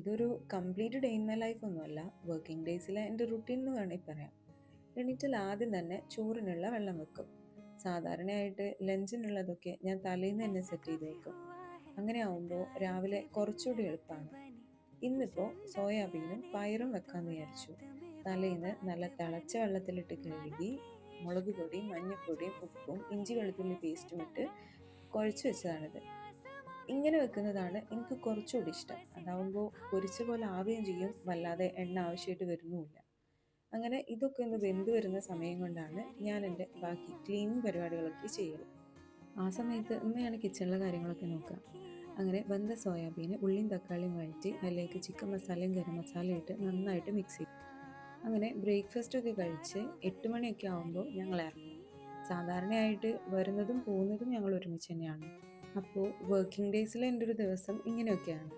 ഇതൊരു complete day in my life ഒന്നുമല്ല. Working ഡേയ്സിലെ എൻ്റെ റുട്ടീൻ എന്ന് വേണമെങ്കിൽ പറയാം. എണീറ്റാൽ ആദ്യം തന്നെ ചോറിനുള്ള വെള്ളം വെക്കും. സാധാരണയായിട്ട് ലഞ്ചിനുള്ളതൊക്കെ ഞാൻ തലേന്ന് തന്നെ സെറ്റ് ചെയ്ത് വെക്കും. അങ്ങനെ ആവുമ്പോൾ രാവിലെ കുറച്ചുകൂടി എളുപ്പമാണ്. ഇന്നിപ്പോൾ സോയാബീനും പയറും വെക്കാമെന്ന് വിചാരിച്ചു. തലേന്ന് നല്ല തിളച്ച വെള്ളത്തിലിട്ട് കഴുകി മുളക് പൊടിയും മഞ്ഞൾപ്പൊടിയും ഉപ്പും ഇഞ്ചി വെളുത്തുള്ളി പേസ്റ്റും ഇട്ട് കുഴച്ച് വെച്ചതാണിത്. ഇങ്ങനെ വെക്കുന്നതാണ് എനിക്ക് കുറച്ചുകൂടി ഇഷ്ടം. അതാവുമ്പോൾ പൊരിച്ച പോലെ ആവുകയും ചെയ്യും, വല്ലാതെ എണ്ണ ആവശ്യമായിട്ട് വരുന്നുമില്ല. അങ്ങനെ ഇതൊക്കെ ഒന്ന് വെന്ത് വരുന്ന സമയം കൊണ്ടാണ് ഞാൻ എൻ്റെ ബാക്കി ക്ലീനിങ് പരിപാടികളൊക്കെ ചെയ്യൽ. ആ സമയത്ത് ഉമ്മയാണ് കിച്ചണിലെ കാര്യങ്ങളൊക്കെ നോക്കുക. അങ്ങനെ വെന്ത സോയാബീന് ഉള്ളിയും തക്കാളിയും വഴറ്റി അതിലേക്ക് ചിക്കൻ മസാലയും ഗരം മസാലയും ഇട്ട് നന്നായിട്ട് മിക്സ് ചെയ്യും. അങ്ങനെ ബ്രേക്ക്ഫാസ്റ്റ് ഒക്കെ കഴിച്ച് 8 മണിയൊക്കെ ആകുമ്പോൾ ഞങ്ങൾ ഇറങ്ങും. സാധാരണയായിട്ട് വരുന്നതും പോകുന്നതും ഞങ്ങൾ ഒരുമിച്ച് തന്നെയാണ്. അപ്പോൾ വർക്കിംഗ് ഡേയ്സിലെ എൻ്റെ ഒരു ദിവസം ഇങ്ങനെയൊക്കെയാണ്.